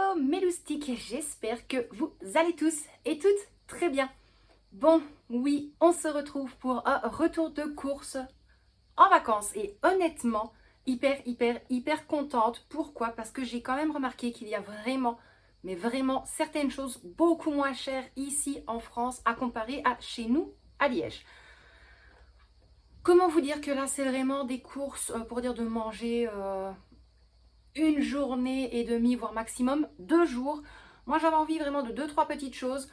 Hello mes loustiques, j'espère que vous allez tous et toutes très bien. Bon, oui, on se retrouve pour un retour de course en vacances et honnêtement, hyper contente. Pourquoi? Parce que j'ai quand même remarqué qu'il y a vraiment, mais vraiment certaines choses beaucoup moins chères ici en France à comparer à chez nous à Liège. Comment vous dire que là c'est vraiment des courses pour dire de manger une journée et demie, voire maximum 2 jours. Moi, j'avais envie vraiment de 2-3 petites choses.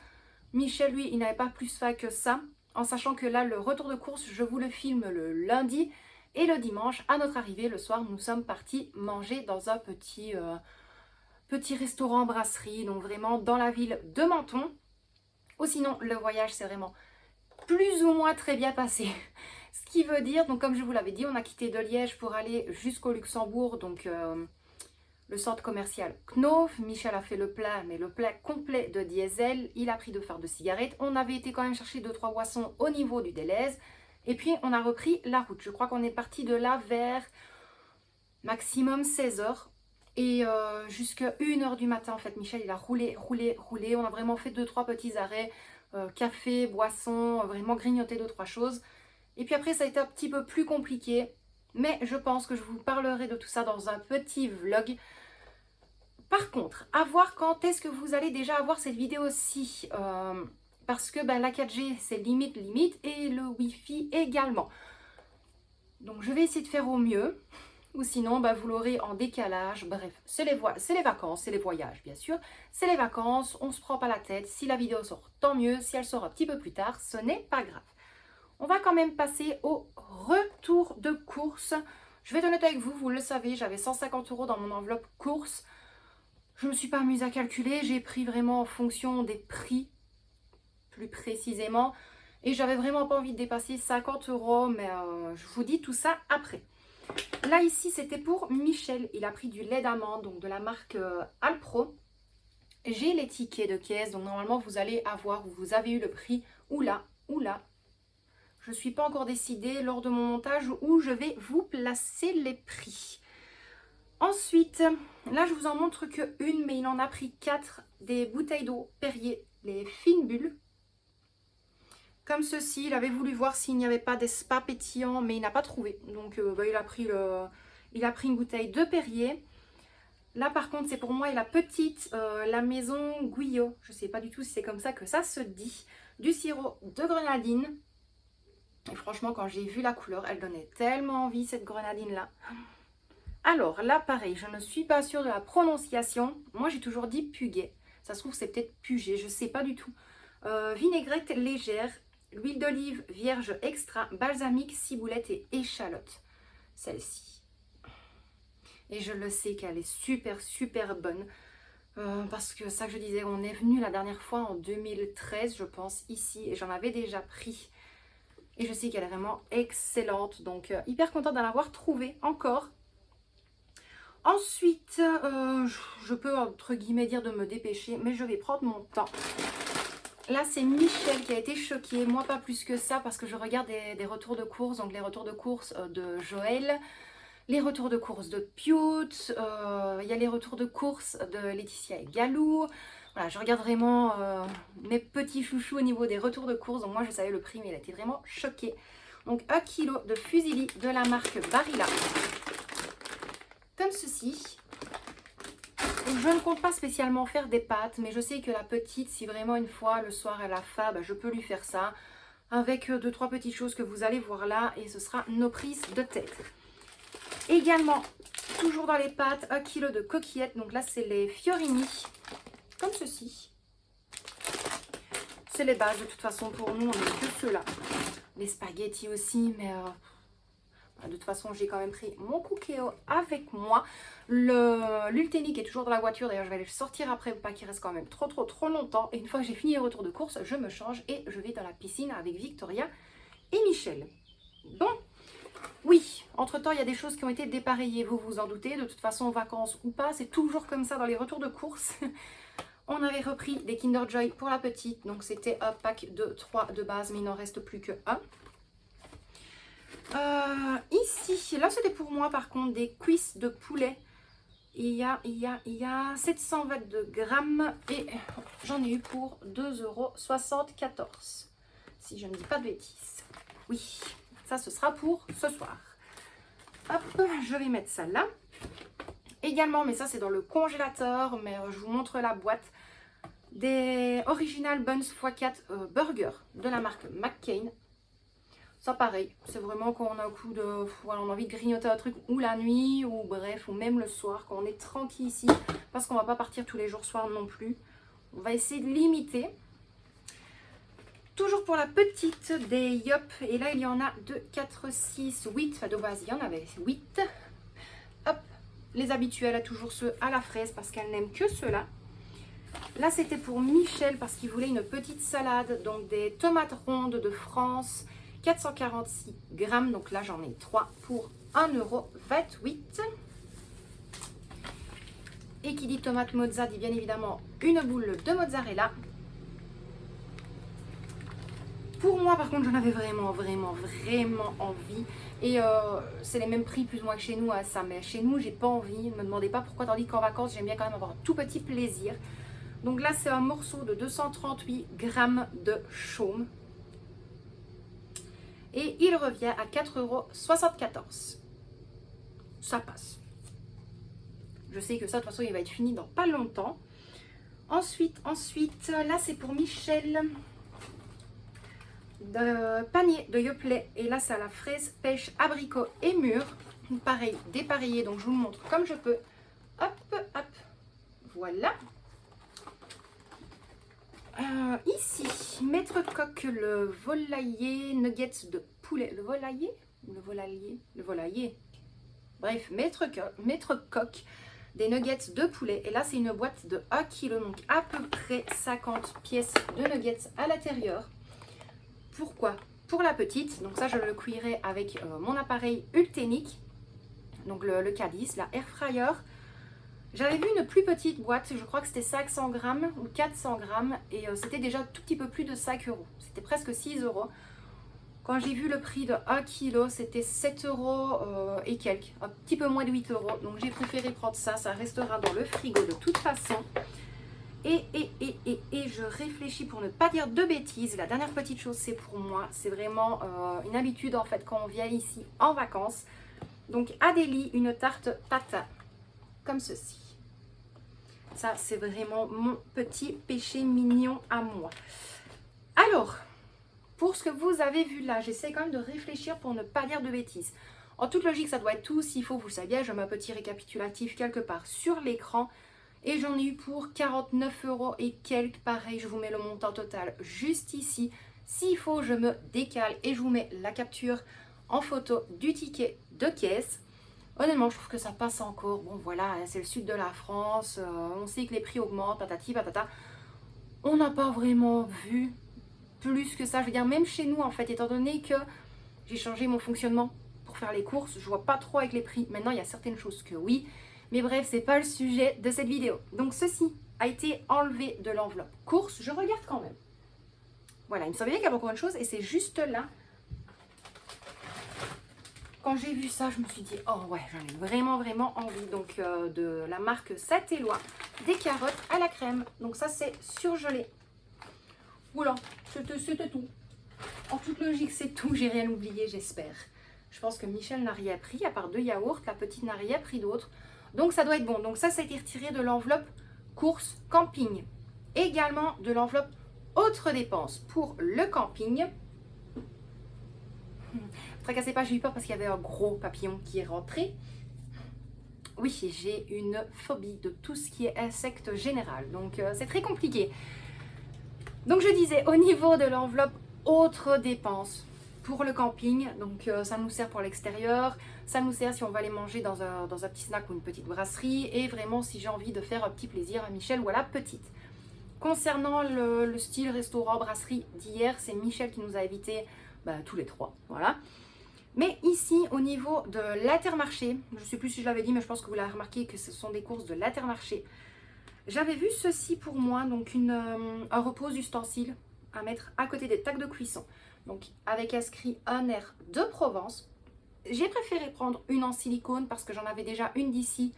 Michel, lui, il n'avait pas plus faim que ça, en sachant que là, le retour de course, je vous le filme le lundi. Et le dimanche, à notre arrivée, le soir, nous sommes partis manger dans un petit restaurant brasserie, donc vraiment dans la ville de Menton. Ou sinon, le voyage, c'est vraiment plus ou moins très bien passé. Ce qui veut dire, donc comme je vous l'avais dit, on a quitté de Liège pour aller jusqu'au Luxembourg, donc le centre commercial Knof. Michel a fait le plat, mais le plat complet de diesel. Il a pris 2 fards de cigarettes. On avait été quand même chercher 2-3 boissons au niveau du Deleuze. Et puis on a repris la route. Je crois qu'on est parti de là vers maximum 16h. Et jusqu'à 1h du matin, en fait, Michel, il a roulé. On a vraiment fait 2-3 petits arrêts. Café, boisson, vraiment grignoté 2-3 choses. Et puis après, ça a été un petit peu plus compliqué. Mais je pense que je vous parlerai de tout ça dans un petit vlog. Par contre, à voir quand est-ce que vous allez déjà avoir cette vidéo-ci. Parce que la 4G, c'est limite et le Wi-Fi également. Donc, je vais essayer de faire au mieux. Ou sinon, vous l'aurez en décalage. Bref, c'est les vacances, c'est les voyages, bien sûr. C'est les vacances, on ne se prend pas la tête. Si la vidéo sort, tant mieux. Si elle sort un petit peu plus tard, ce n'est pas grave. On va quand même passer au retour de course. Je vais être honnête avec vous, vous le savez, j'avais 150 € dans mon enveloppe course. Je ne me suis pas amusée à calculer, j'ai pris vraiment en fonction des prix, plus précisément. Et j'avais vraiment pas envie de dépasser 50 €, mais je vous dis tout ça après. Là ici, c'était pour Michel. Il a pris du lait d'amande, donc de la marque Alpro. J'ai les tickets de caisse, donc normalement vous allez avoir, vous avez eu le prix, ou là. Je ne suis pas encore décidée lors de mon montage où je vais vous placer les prix. Ensuite, là je vous en montre que une, mais il en a pris 4 des bouteilles d'eau Perrier, les fines bulles. Comme ceci, il avait voulu voir s'il n'y avait pas des spas pétillants, mais il n'a pas trouvé. Donc il a pris une bouteille de Perrier. Là par contre c'est pour moi et la petite, la maison Guyot. Je ne sais pas du tout si c'est comme ça que ça se dit. Du sirop de grenadine. Et franchement, quand j'ai vu la couleur, elle donnait tellement envie, cette grenadine-là. Alors, là, pareil, je ne suis pas sûre de la prononciation. Moi, j'ai toujours dit Puget. Ça se trouve, c'est peut-être Puget, je ne sais pas du tout. Vinaigrette légère, l'huile d'olive vierge extra, balsamique, ciboulette et échalote. Celle-ci. Et je le sais qu'elle est super bonne. Parce que ça que je disais, on est venu la dernière fois en 2013, je pense, ici. Et j'en avais déjà pris. Et je sais qu'elle est vraiment excellente. Donc, hyper contente d'en avoir trouvé encore. Ensuite, je peux entre guillemets dire de me dépêcher. Mais je vais prendre mon temps. Là, c'est Michel qui a été choqué. Moi, pas plus que ça. Parce que je regarde des retours de course. Donc, les retours de course de Joël. Les retours de course de Piot. Il y a les retours de course de Laetitia et Galou. Voilà, je regarde vraiment mes petits chouchous au niveau des retours de course. Donc moi, je savais le prix, mais il a été vraiment choqué. Donc 1 kg de fusilli de la marque Barilla. Comme ceci. Je ne compte pas spécialement faire des pâtes, mais je sais que la petite, si vraiment une fois le soir elle a faim, je peux lui faire ça. Avec 2-3 petites choses que vous allez voir là. Et ce sera nos prises de tête. Également, toujours dans les pâtes, 1 kg de coquillettes. Donc là, c'est les Fiorini. Comme ceci. C'est les bases de toute façon pour nous, on n'a que ceux-là. Les spaghettis aussi, mais de toute façon j'ai quand même pris mon cookéo avec moi. L'Ultenic est toujours dans la voiture, d'ailleurs je vais aller le sortir après pour pas qu'il reste quand même trop longtemps. Et une fois que j'ai fini les retours de course, je me change et je vais dans la piscine avec Victoria et Michel. Bon, oui, entre temps il y a des choses qui ont été dépareillées, vous vous en doutez. De toute façon, vacances ou pas, c'est toujours comme ça dans les retours de course. On avait repris des Kinder Joy pour la petite. Donc, c'était un pack de 3 de base, mais il n'en reste plus que 1. Ici, là, c'était pour moi, par contre, des cuisses de poulet il y a 722 grammes et j'en ai eu pour 2,74 €. Si je ne dis pas de bêtises. Oui, ça ce sera pour ce soir. Hop, je vais mettre ça là. Également, mais ça c'est dans le congélateur, mais je vous montre la boîte. Des Original Buns x4 Burger de la marque McCain. Ça pareil, c'est vraiment quand on a un coup de... Voilà, on a envie de grignoter un truc ou la nuit ou bref, ou même le soir quand on est tranquille ici. Parce qu'on va pas partir tous les jours soir non plus. On va essayer de limiter. Toujours pour la petite des Yop. Et là il y en a 2, 4, 6, 8. Enfin de base il y en avait 8. Hop, les habituels, toujours ceux à la fraise parce qu'elle n'aime que ceux-là. Là c'était pour Michel parce qu'il voulait une petite salade. Donc des tomates rondes de France. 446 grammes, donc là j'en ai 3 pour 1,28 €. Et qui dit tomate mozza dit bien évidemment une boule de mozzarella. Pour moi par contre j'en avais vraiment envie. Et c'est les mêmes prix plus ou moins que chez nous à ça. Mais chez nous j'ai pas envie, ne me demandez pas pourquoi, tandis qu'en vacances j'aime bien quand même avoir un tout petit plaisir. Donc là c'est un morceau de 238 grammes de chaume. Et il revient à 4,74 €. Ça passe. Je sais que ça, de toute façon, il va être fini dans pas longtemps. Ensuite, là, c'est pour Michel. De panier de Yoplait. Et là, c'est à la fraise, pêche, abricot et mûr. Pareil, dépareillé. Donc, je vous le montre comme je peux. Hop, hop. Voilà. Ici, Maître Coq, le volailler nuggets de poulet. Le volailler ou le volailler? Le volailler. Bref, Maître Coq, des nuggets de poulet. Et là, c'est une boîte de 1 kg, donc à peu près 50 pièces de nuggets à l'intérieur. Pourquoi? Pour la petite, donc ça, je le cuirai avec mon appareil Ultenic, donc le Cadiz, la Air Fryer. J'avais vu une plus petite boîte, je crois que c'était 500 grammes ou 400 grammes et c'était déjà un tout petit peu plus de 5 €. C'était presque 6 €. Quand j'ai vu le prix de 1 kg, c'était 7 € et quelques, un petit peu moins de 8 €. Donc j'ai préféré prendre ça, ça restera dans le frigo de toute façon. Et je réfléchis pour ne pas dire de bêtises. La dernière petite chose, c'est pour moi, c'est vraiment une habitude en fait quand on vient ici en vacances. Donc Adélie, une tarte tatin, comme ceci. Ça, c'est vraiment mon petit péché mignon à moi. Alors, pour ce que vous avez vu là, j'essaie quand même de réfléchir pour ne pas dire de bêtises. En toute logique, ça doit être tout. S'il faut, vous le savez, je mets un petit récapitulatif quelque part sur l'écran. Et j'en ai eu pour 49 € et quelques. Pareil, je vous mets le montant total juste ici. S'il faut, je me décale et je vous mets la capture en photo du ticket de caisse. Honnêtement, je trouve que ça passe encore. Bon, voilà, c'est le sud de la France. On sait que les prix augmentent, patati patata. On n'a pas vraiment vu plus que ça. Je veux dire, même chez nous, en fait, étant donné que j'ai changé mon fonctionnement pour faire les courses, je vois pas trop avec les prix. Maintenant, il y a certaines choses que oui. Mais bref, c'est pas le sujet de cette vidéo. Donc, ceci a été enlevé de l'enveloppe course. Je regarde quand même. Voilà, il me semblait qu'il y avait encore une chose et c'est juste là. Quand j'ai vu ça, je me suis dit, oh ouais, j'en ai vraiment envie. Donc, de la marque Saint-Éloi, des carottes à la crème. Donc, ça, c'est surgelé. Voilà, c'était tout. En toute logique, c'est tout. J'ai rien oublié, j'espère. Je pense que Michel n'a rien pris, à part 2 yaourts. La petite n'a rien pris d'autre. Donc, ça doit être bon. Donc, ça a été retiré de l'enveloppe course camping. Également de l'enveloppe autres dépenses pour le camping. Tracassez pas, j'ai eu peur parce qu'il y avait un gros papillon qui est rentré. Oui, j'ai une phobie de tout ce qui est insecte général. Donc, c'est très compliqué. Donc, je disais, au niveau de l'enveloppe autres dépenses pour le camping, donc ça nous sert pour l'extérieur, ça nous sert si on va aller manger dans un petit snack ou une petite brasserie, et vraiment si j'ai envie de faire un petit plaisir à Michel ou à la petite. Concernant le style restaurant brasserie d'hier, c'est Michel qui nous a invités tous les trois, voilà. Mais ici, au niveau de l'Intermarché, je ne sais plus si je l'avais dit, mais je pense que vous l'avez remarqué que ce sont des courses de l'Intermarché. J'avais vu ceci pour moi, donc un repose ustensile à mettre à côté des tacs de cuisson. Donc avec inscrit un air de Provence. J'ai préféré prendre une en silicone parce que j'en avais déjà une d'ici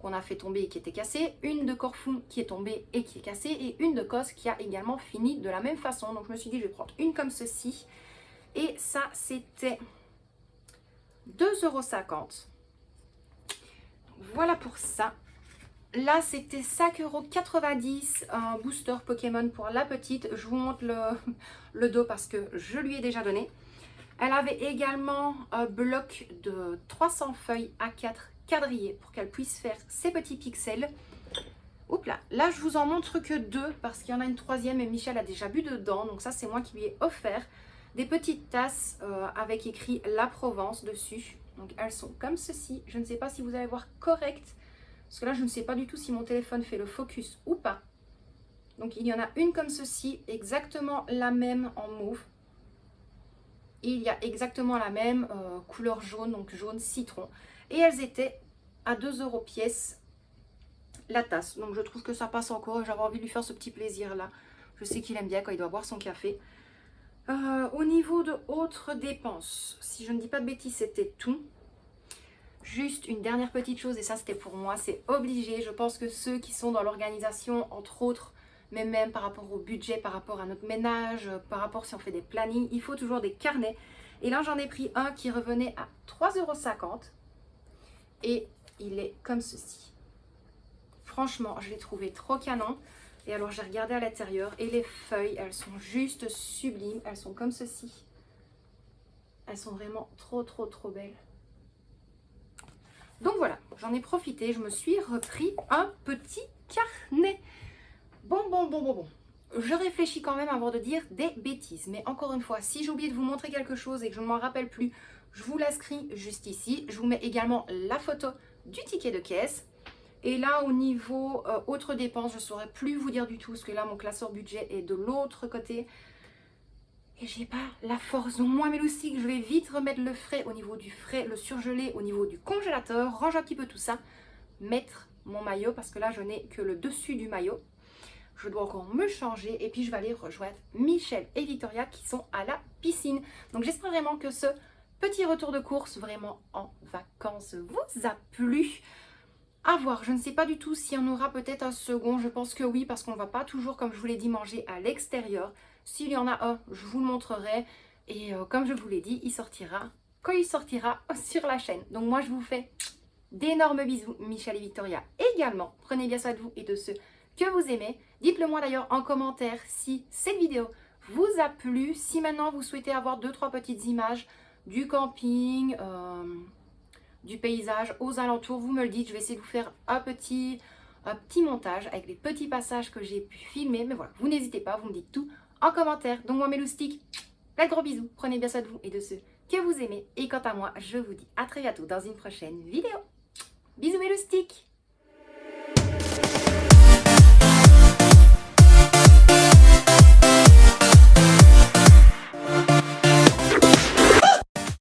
qu'on a fait tomber et qui était cassée, une de Corfou qui est tombée et qui est cassée, et une de Cos qui a également fini de la même façon. Donc je me suis dit, je vais prendre une comme ceci. Et ça, c'était 2,50 €. Voilà pour ça. Là, c'était 5,90 € un booster Pokémon pour la petite. Je vous montre le dos parce que je lui ai déjà donné. Elle avait également un bloc de 300 feuilles A4 quadrillées pour qu'elle puisse faire ses petits pixels. Oups là, là je vous en montre que deux parce qu'il y en a une troisième et Michel a déjà bu dedans. Donc ça, c'est moi qui lui ai offert des petites tasses avec écrit La Provence dessus. Donc elles sont comme ceci. Je ne sais pas si vous allez voir correct. Parce que là, je ne sais pas du tout si mon téléphone fait le focus ou pas. Donc, il y en a une comme ceci, exactement la même en mauve. Et il y a exactement la même couleur jaune, donc jaune citron. Et elles étaient à 2 € pièce la tasse. Donc, je trouve que ça passe encore. J'avais envie de lui faire ce petit plaisir-là. Je sais qu'il aime bien quand il doit boire son café. Au niveau de autres dépenses, si je ne dis pas de bêtises, c'était tout. Juste une dernière petite chose, et ça c'était pour moi, c'est obligé. Je pense que ceux qui sont dans l'organisation, entre autres, mais même par rapport au budget, par rapport à notre ménage, par rapport si on fait des plannings, il faut toujours des carnets. Et là j'en ai pris un qui revenait à 3,50 € et il est comme ceci. Franchement, je l'ai trouvé trop canon. Et alors j'ai regardé à l'intérieur et les feuilles, elles sont juste sublimes. Elles sont comme ceci. Elles sont vraiment trop belles. Donc voilà, j'en ai profité, je me suis repris un petit carnet. Bon. Je réfléchis quand même avant de dire des bêtises. Mais encore une fois, si j'ai oublié de vous montrer quelque chose et que je ne m'en rappelle plus, je vous l'inscris juste ici. Je vous mets également la photo du ticket de caisse. Et là, au niveau autres dépenses, je ne saurais plus vous dire du tout. Parce que là, mon classeur budget est de l'autre côté. Et j'ai pas la force. Donc moi, mes loustiques, je vais vite remettre le frais au niveau du frais, le surgelé au niveau du congélateur, ranger un petit peu tout ça, mettre mon maillot parce que là, je n'ai que le dessus du maillot. Je dois encore me changer et puis je vais aller rejoindre Michel et Victoria qui sont à la piscine. Donc j'espère vraiment que ce petit retour de course vraiment en vacances vous a plu. À voir, je ne sais pas du tout s'il y en aura peut-être un second. Je pense que oui, parce qu'on ne va pas toujours, comme je vous l'ai dit, manger à l'extérieur. S'il y en a un, je vous le montrerai. Et comme je vous l'ai dit, il sortira quand il sortira sur la chaîne. Donc moi, je vous fais d'énormes bisous, Michel et Victoria également. Prenez bien soin de vous et de ceux que vous aimez. Dites-le moi d'ailleurs en commentaire si cette vidéo vous a plu. Si maintenant vous souhaitez avoir 2-3 petites images du camping, du paysage aux alentours, vous me le dites. Je vais essayer de vous faire un petit montage avec les petits passages que j'ai pu filmer. Mais voilà, vous n'hésitez pas, vous me dites tout en commentaire. Donc moi, mes loustiques, plein de gros bisous. Prenez bien soin de vous et de ceux que vous aimez. Et quant à moi, je vous dis à très bientôt dans une prochaine vidéo. Bisous mes loustiques.